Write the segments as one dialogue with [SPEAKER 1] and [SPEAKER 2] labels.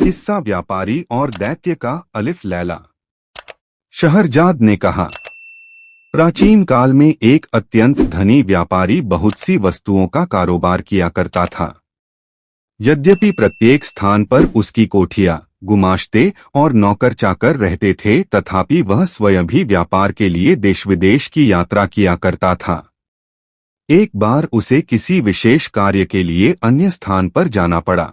[SPEAKER 1] किस्सा व्यापारी और दैत्य का अलिफ लैला। शहरजाद ने कहा, प्राचीन काल में एक अत्यंत धनी व्यापारी बहुत सी वस्तुओं का कारोबार किया करता था। यद्यपि प्रत्येक स्थान पर उसकी कोठियां, गुमाश्ते और नौकर चाकर रहते थे, तथापि वह स्वयं भी व्यापार के लिए देश विदेश की यात्रा किया करता था। एक बार उसे किसी विशेष कार्य के लिए अन्य स्थान पर जाना पड़ा।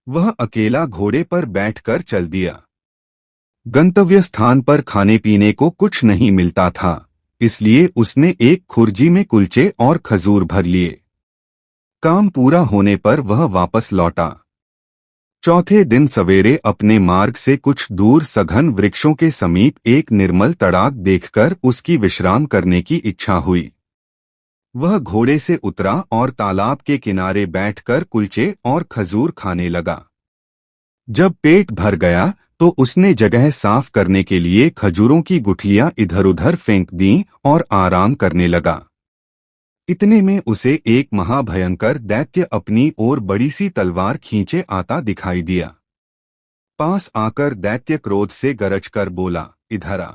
[SPEAKER 1] वह अकेला घोड़े पर बैठकर चल दिया। गंतव्य स्थान पर खाने पीने को कुछ नहीं मिलता था, इसलिए उसने एक खुर्जी में कुलचे और खजूर भर लिए। काम पूरा होने पर वह वापस लौटा। चौथे दिन सवेरे अपने मार्ग से कुछ दूर सघन वृक्षों के समीप एक निर्मल तड़ाक देखकर उसकी विश्राम करने की इच्छा हुई। वह घोड़े से उतरा और तालाब के किनारे बैठकर कुलचे और खजूर खाने लगा। जब पेट भर गया तो उसने जगह साफ करने के लिए खजूरों की गुठलियां इधर उधर फेंक दीं और आराम करने लगा। इतने में उसे एक महाभयंकर दैत्य अपनी ओर बड़ी सी तलवार खींचे आता दिखाई दिया। पास आकर दैत्य क्रोध से गरजकर बोला, इधर आ,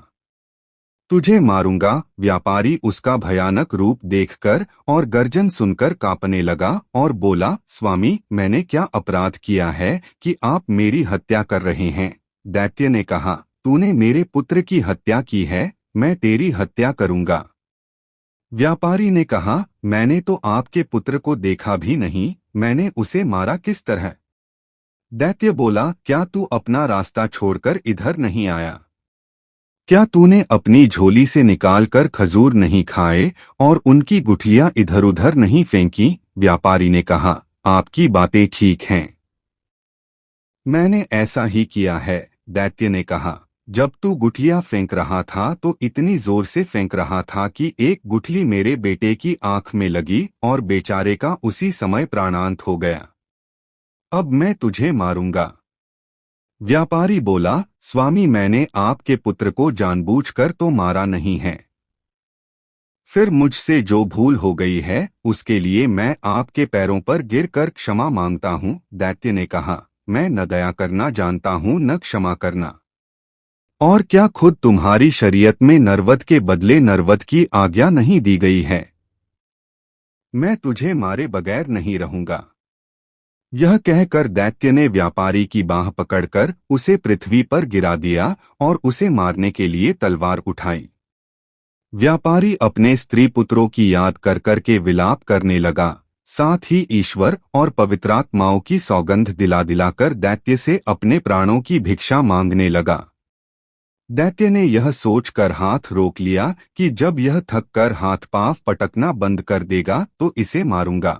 [SPEAKER 1] तुझे मारूंगा। व्यापारी उसका भयानक रूप देखकर और गर्जन सुनकर कांपने लगा और बोला, स्वामी, मैंने क्या अपराध किया है कि आप मेरी हत्या कर रहे हैं? दैत्य ने कहा, तूने मेरे पुत्र की हत्या की है, मैं तेरी हत्या करूंगा। व्यापारी ने कहा, मैंने तो आपके पुत्र को देखा भी नहीं, मैंने उसे मारा किस तरह? दैत्य बोला, क्या तू अपना रास्ता छोड़कर इधर नहीं आया? क्या तूने अपनी झोली से निकालकर खजूर नहीं खाए और उनकी गुठलियां इधर उधर नहीं फेंकी? व्यापारी ने कहा, आपकी बातें ठीक हैं, मैंने ऐसा ही किया है। दैत्य ने कहा, जब तू गुठलियां फेंक रहा था तो इतनी जोर से फेंक रहा था कि एक गुठली मेरे बेटे की आंख में लगी और बेचारे का उसी समय प्राणांत हो गया। अब मैं तुझे मारूंगा। व्यापारी बोला, स्वामी, मैंने आपके पुत्र को जानबूझकर तो मारा नहीं है। फिर मुझसे जो भूल हो गई है उसके लिए मैं आपके पैरों पर गिरकर क्षमा मांगता हूँ। दैत्य ने कहा, मैं न दया करना जानता हूँ न क्षमा करना। और क्या खुद तुम्हारी शरीयत में नरवत के बदले नरवत की आज्ञा नहीं दी गई है? मैं तुझे मारे बगैर नहीं रहूंगा। यह कहकर दैत्य ने व्यापारी की बाह पकड़कर उसे पृथ्वी पर गिरा दिया और उसे मारने के लिए तलवार उठाई। व्यापारी अपने स्त्री पुत्रों की याद कर कर के विलाप करने लगा, साथ ही ईश्वर और पवित्रात्माओं की सौगंध दिला दिलाकर दैत्य से अपने प्राणों की भिक्षा मांगने लगा। दैत्य ने यह सोचकर हाथ रोक लिया कि जब यह थककर हाथ पांव पटकना बंद कर देगा तो इसे मारूंगा।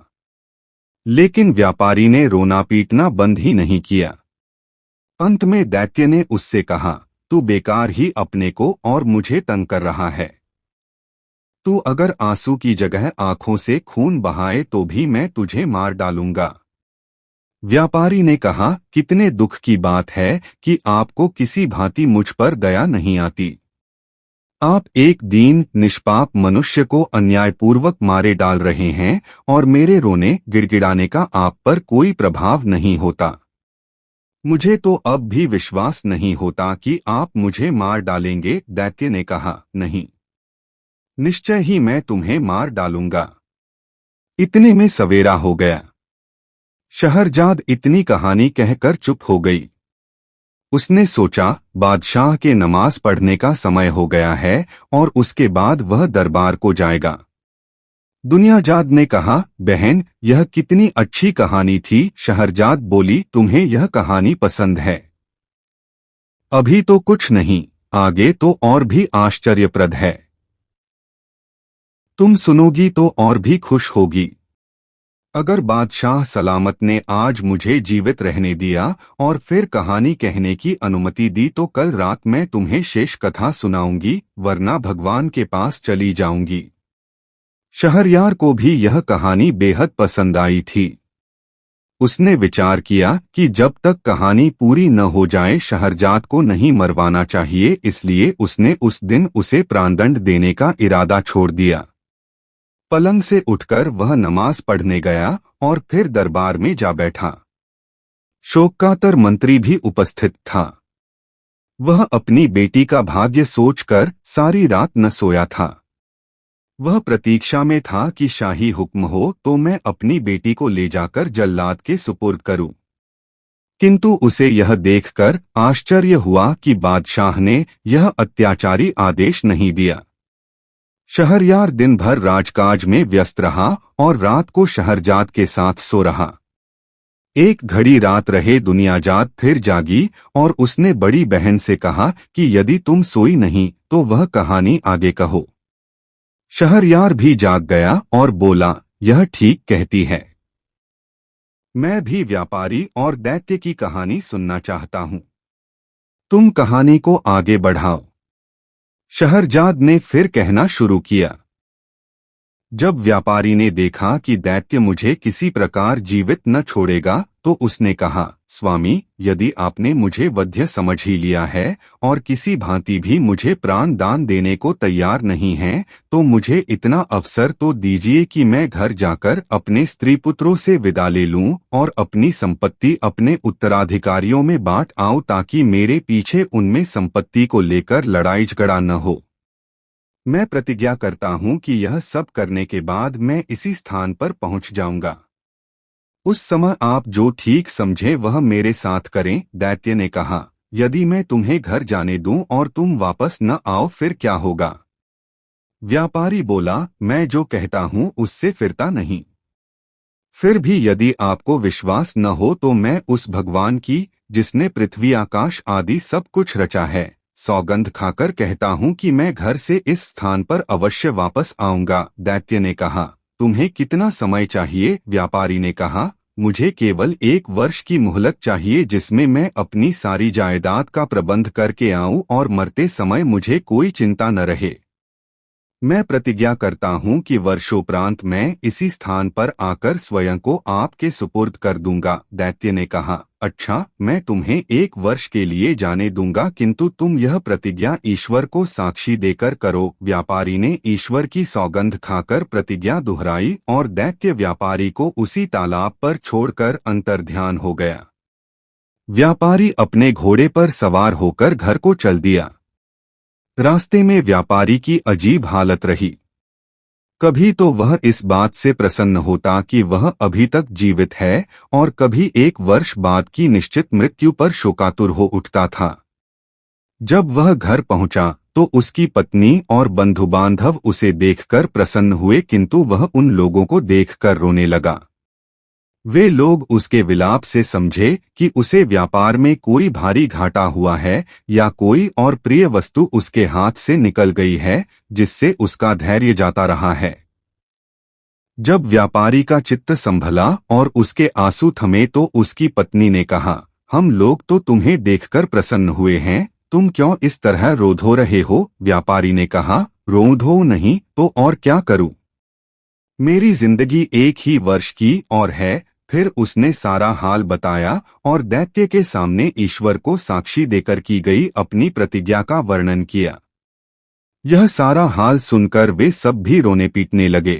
[SPEAKER 1] लेकिन व्यापारी ने रोना पीटना बंद ही नहीं किया। अंत में दैत्य ने उससे कहा, तू बेकार ही अपने को और मुझे तंग कर रहा है। तू अगर आंसू की जगह आंखों से खून बहाए तो भी मैं तुझे मार डालूंगा। व्यापारी ने कहा, कितने दुख की बात है कि आपको किसी भांति मुझ पर दया नहीं आती। आप एक दीन निष्पाप मनुष्य को अन्यायपूर्वक मारे डाल रहे हैं और मेरे रोने गिड़गिड़ाने का आप पर कोई प्रभाव नहीं होता। मुझे तो अब भी विश्वास नहीं होता कि आप मुझे मार डालेंगे। दैत्य ने कहा, नहीं, निश्चय ही मैं तुम्हें मार डालूंगा। इतने में सवेरा हो गया। शहरजाद इतनी कहानी कहकर चुप हो गई। उसने सोचा, बादशाह के नमाज पढ़ने का समय हो गया है और उसके बाद वह दरबार को जाएगा। दुनियाजाद ने कहा, बहन, यह कितनी अच्छी कहानी थी। शहरजाद बोली, तुम्हें यह कहानी पसंद है? अभी तो कुछ नहीं, आगे तो और भी आश्चर्यप्रद है। तुम सुनोगी तो और भी खुश होगी। अगर बादशाह सलामत ने आज मुझे जीवित रहने दिया और फिर कहानी कहने की अनुमति दी तो कल रात मैं तुम्हें शेष कथा सुनाऊंगी, वरना भगवान के पास चली जाऊंगी। शहरयार को भी यह कहानी बेहद पसंद आई थी। उसने विचार किया कि जब तक कहानी पूरी न हो जाए शहरजाद को नहीं मरवाना चाहिए, इसलिए उसने उस दिन उसे प्राणदंड देने का इरादा छोड़ दिया। पलंग से उठकर वह नमाज पढ़ने गया और फिर दरबार में जा बैठा। शोकातर मंत्री भी उपस्थित था। वह अपनी बेटी का भाग्य सोचकर सारी रात न सोया था। वह प्रतीक्षा में था कि शाही हुक्म हो तो मैं अपनी बेटी को ले जाकर जल्लाद के सुपुर्द करूं। किंतु उसे यह देखकर आश्चर्य हुआ कि बादशाह ने यह अत्याचारी आदेश नहीं दिया। शहरयार दिन भर राजकाज में व्यस्त रहा और रात को शहरजाद के साथ सो रहा। एक घड़ी रात रहे दुनियाजाद फिर जागी और उसने बड़ी बहन से कहा कि यदि तुम सोई नहीं तो वह कहानी आगे कहो। शहरयार भी जाग गया और बोला, यह ठीक कहती है। मैं भी व्यापारी और दैत्य की कहानी सुनना चाहता हूं। तुम कहानी को आगे बढ़ाओ। शहरजाद ने फिर कहना शुरू किया। जब व्यापारी ने देखा कि दैत्य मुझे किसी प्रकार जीवित न छोड़ेगा तो उसने कहा, स्वामी, यदि आपने मुझे वध्य समझ ही लिया है और किसी भांति भी मुझे प्राण दान देने को तैयार नहीं हैं, तो मुझे इतना अवसर तो दीजिए कि मैं घर जाकर अपने स्त्री पुत्रों से विदा ले लूं और अपनी संपत्ति अपने उत्तराधिकारियों में बांट आऊं ताकि मेरे पीछे उनमें संपत्ति को लेकर लड़ाई झगड़ा न हो। मैं प्रतिज्ञा करता हूं कि यह सब करने के बाद मैं इसी स्थान पर पहुंच जाऊंगा। उस समय आप जो ठीक समझे वह मेरे साथ करें। दैत्य ने कहा, यदि मैं तुम्हें घर जाने दूं और तुम वापस न आओ फिर क्या होगा? व्यापारी बोला, मैं जो कहता हूं उससे फिरता नहीं। फिर भी यदि आपको विश्वास न हो तो मैं उस भगवान की, जिसने पृथ्वी आकाश आदि सब कुछ रचा है, सौगंध खाकर कहता हूं कि मैं घर से इस स्थान पर अवश्य वापस आऊंगा। दैत्य ने कहा, तुम्हें कितना समय चाहिए? व्यापारी ने कहा, मुझे केवल 1 वर्ष की मोहलत चाहिए जिसमें मैं अपनी सारी जायदाद का प्रबंध करके आऊं और मरते समय मुझे कोई चिंता न रहे। मैं प्रतिज्ञा करता हूं कि वर्षोपरांत मैं इसी स्थान पर आकर स्वयं को आपके सुपुर्द कर दूंगा। दैत्य ने कहा, अच्छा, मैं तुम्हें 1 वर्ष के लिए जाने दूंगा, किंतु तुम यह प्रतिज्ञा ईश्वर को साक्षी देकर करो। व्यापारी ने ईश्वर की सौगंध खाकर प्रतिज्ञा दोहराई और दैत्य व्यापारी को उसी तालाब पर छोड़कर अंतर्ध्यान हो गया। व्यापारी अपने घोड़े पर सवार होकर घर को चल दिया। रास्ते में व्यापारी की अजीब हालत रही। कभी तो वह इस बात से प्रसन्न होता कि वह अभी तक जीवित है और कभी 1 वर्ष बाद की निश्चित मृत्यु पर शोकातुर हो उठता था। जब वह घर पहुंचा तो उसकी पत्नी और बंधु बांधव उसे देखकर प्रसन्न हुए, किंतु वह उन लोगों को देखकर रोने लगा। वे लोग उसके विलाप से समझे कि उसे व्यापार में कोई भारी घाटा हुआ है या कोई और प्रिय वस्तु उसके हाथ से निकल गई है जिससे उसका धैर्य जाता रहा है। जब व्यापारी का चित्त संभला और उसके आंसू थमे तो उसकी पत्नी ने कहा, हम लोग तो तुम्हें देखकर प्रसन्न हुए हैं, तुम क्यों इस तरह रोधो रहे हो? व्यापारी ने कहा, रोधो नहीं तो और क्या करूं? मेरी जिंदगी 1 ही वर्ष की और है। फिर उसने सारा हाल बताया और दैत्य के सामने ईश्वर को साक्षी देकर की गई अपनी प्रतिज्ञा का वर्णन किया। यह सारा हाल सुनकर वे सब भी रोने पीटने लगे।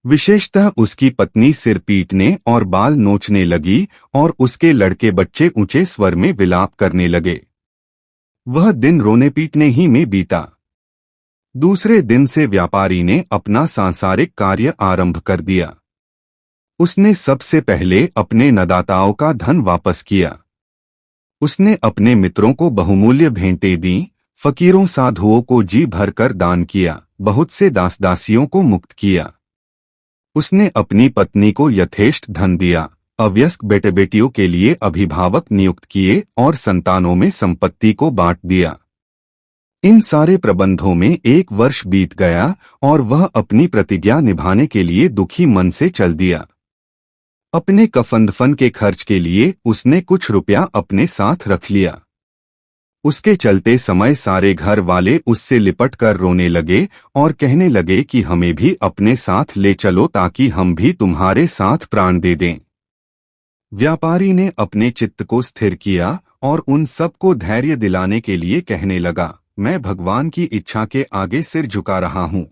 [SPEAKER 1] विशेषतः उसकी पत्नी सिर पीटने और बाल नोचने लगी और उसके लड़के बच्चे ऊंचे स्वर में विलाप करने लगे। वह दिन रोने पीटने ही में बीता। दूसरे दिन से व्यापारी ने अपना सांसारिक कार्य आरंभ कर दिया। उसने सबसे पहले अपने नदाताओं का धन वापस किया। उसने अपने मित्रों को बहुमूल्य भेंटें दी, फकीरों साधुओं को जी भरकर दान किया, बहुत से दास दासियों को मुक्त किया। उसने अपनी पत्नी को यथेष्ट धन दिया, अवयस्क बेटे बेटियों के लिए अभिभावक नियुक्त किए और संतानों में संपत्ति को बांट दिया। इन सारे प्रबंधों में 1 वर्ष बीत गया और वह अपनी प्रतिज्ञा निभाने के लिए दुखी मन से चल दिया। अपने कफन के खर्च के लिए उसने कुछ रुपया अपने साथ रख लिया। उसके चलते समय सारे घर वाले उससे लिपट कर रोने लगे और कहने लगे कि हमें भी अपने साथ ले चलो ताकि हम भी तुम्हारे साथ प्राण दे दें। व्यापारी ने अपने चित्त को स्थिर किया और उन सबको धैर्य दिलाने के लिए कहने लगा, मैं भगवान की इच्छा के आगे सिर झुका रहा हूं।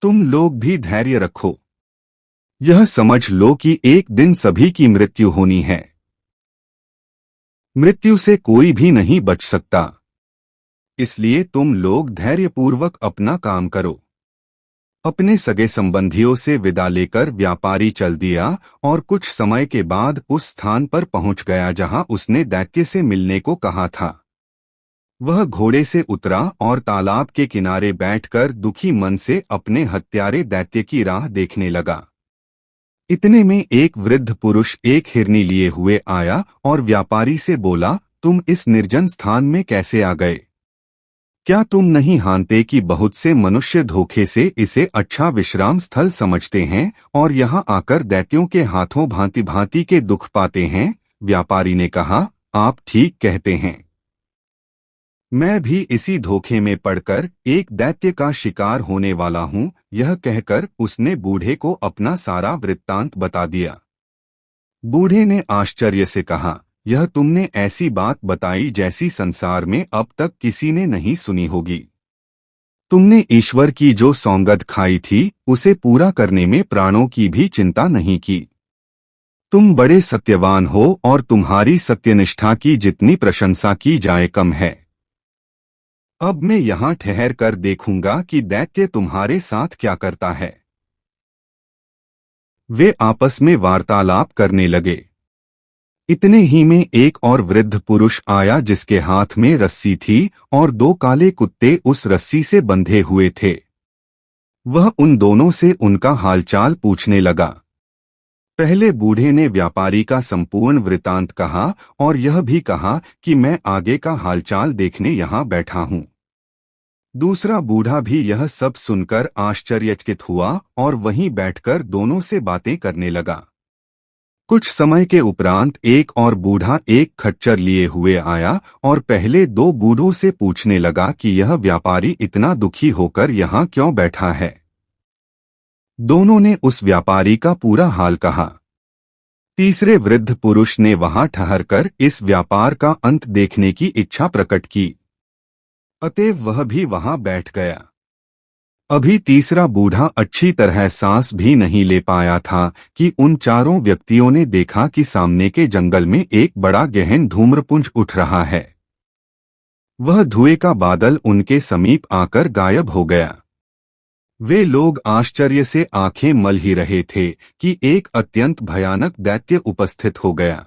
[SPEAKER 1] तुम लोग भी धैर्य रखो। यह समझ लो कि एक दिन सभी की मृत्यु होनी है। मृत्यु से कोई भी नहीं बच सकता, इसलिए तुम लोग धैर्यपूर्वक अपना काम करो। अपने सगे संबंधियों से विदा लेकर व्यापारी चल दिया और कुछ समय के बाद उस स्थान पर पहुंच गया जहां उसने दैत्य से मिलने को कहा था। वह घोड़े से उतरा और तालाब के किनारे बैठकर दुखी मन से अपने हत्यारे दैत्य की राह देखने लगा। इतने में एक वृद्ध पुरुष एक हिरनी लिए हुए आया और व्यापारी से बोला, तुम इस निर्जन स्थान में कैसे आ गए? क्या तुम नहीं जानते कि बहुत से मनुष्य धोखे से इसे अच्छा विश्राम स्थल समझते हैं और यहाँ आकर दैत्यों के हाथों भांति भांति के दुख पाते हैं? व्यापारी ने कहा, आप ठीक कहते हैं। मैं भी इसी धोखे में पड़कर एक दैत्य का शिकार होने वाला हूँ। यह कहकर उसने बूढ़े को अपना सारा वृत्तांत बता दिया। बूढ़े ने आश्चर्य से कहा, यह तुमने ऐसी बात बताई जैसी संसार में अब तक किसी ने नहीं सुनी होगी। तुमने ईश्वर की जो सौगंध खाई थी उसे पूरा करने में प्राणों की भी चिंता नहीं की। तुम बड़े सत्यवान हो और तुम्हारी सत्यनिष्ठा की जितनी प्रशंसा की जाए कम है। अब मैं यहाँ ठहर कर देखूंगा कि दैत्य तुम्हारे साथ क्या करता है। वे आपस में वार्तालाप करने लगे। इतने ही में एक और वृद्ध पुरुष आया जिसके हाथ में रस्सी थी और दो काले कुत्ते उस रस्सी से बंधे हुए थे। वह उन दोनों से उनका हालचाल पूछने लगा। पहले बूढ़े ने व्यापारी का संपूर्ण वृतांत कहा और यह भी कहा कि मैं आगे का हालचाल देखने यहाँ बैठा हूँ। दूसरा बूढ़ा भी यह सब सुनकर आश्चर्यचकित हुआ और वहीं बैठकर दोनों से बातें करने लगा। कुछ समय के उपरांत एक और बूढ़ा एक खच्चर लिए हुए आया और पहले दो बूढ़ों से पूछने लगा कि यह व्यापारी इतना दुखी होकर यहाँ क्यों बैठा है। दोनों ने उस व्यापारी का पूरा हाल कहा। तीसरे वृद्ध पुरुष ने वहां ठहरकर इस व्यापार का अंत देखने की इच्छा प्रकट की, अतएव वह भी वहां बैठ गया। अभी तीसरा बूढ़ा अच्छी तरह सांस भी नहीं ले पाया था कि उन चारों व्यक्तियों ने देखा कि सामने के जंगल में एक बड़ा गहन धूम्रपुंज उठ रहा है। वह धुएं का बादल उनके समीप आकर गायब हो गया। वे लोग आश्चर्य से आंखें मल ही रहे थे कि एक अत्यंत भयानक दैत्य उपस्थित हो गया।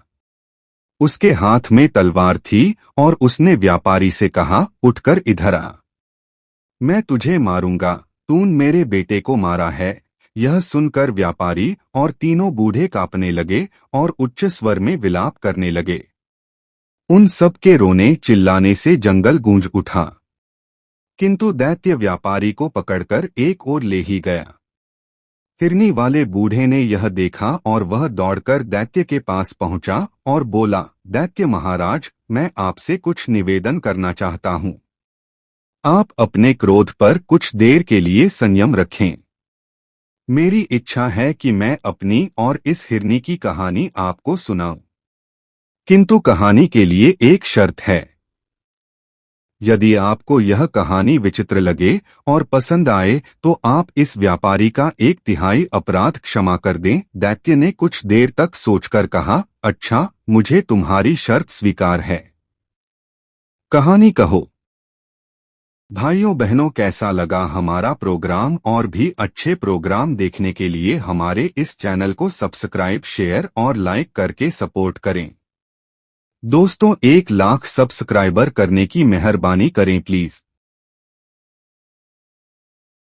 [SPEAKER 1] उसके हाथ में तलवार थी और उसने व्यापारी से कहा, उठकर इधर आ, मैं तुझे मारूंगा। तूने मेरे बेटे को मारा है। यह सुनकर व्यापारी और तीनों बूढ़े कांपने लगे और उच्च स्वर में विलाप करने लगे। उन सब के रोने चिल्लाने से जंगल गूंज उठा, किंतु दैत्य व्यापारी को पकड़कर एक ओर ले ही गया। हिरनी वाले बूढ़े ने यह देखा और वह दौड़कर दैत्य के पास पहुंचा और बोला, दैत्य महाराज, मैं आपसे कुछ निवेदन करना चाहता हूं। आप अपने क्रोध पर कुछ देर के लिए संयम रखें। मेरी इच्छा है कि मैं अपनी और इस हिरनी की कहानी आपको सुनाऊं, किंतु कहानी के लिए एक शर्त है। यदि आपको यह कहानी विचित्र लगे और पसंद आए तो आप इस व्यापारी का 1/3 अपराध क्षमा कर दें। दैत्य ने कुछ देर तक सोचकर कहा, अच्छा, मुझे तुम्हारी शर्त स्वीकार है। कहानी कहो। भाइयों बहनों, कैसा लगा हमारा प्रोग्राम? और भी अच्छे प्रोग्राम देखने के लिए हमारे इस चैनल को सब्सक्राइब, शेयर और लाइक करके सपोर्ट करें। दोस्तों, 1 लाख सब्सक्राइबर करने की मेहरबानी करें प्लीज।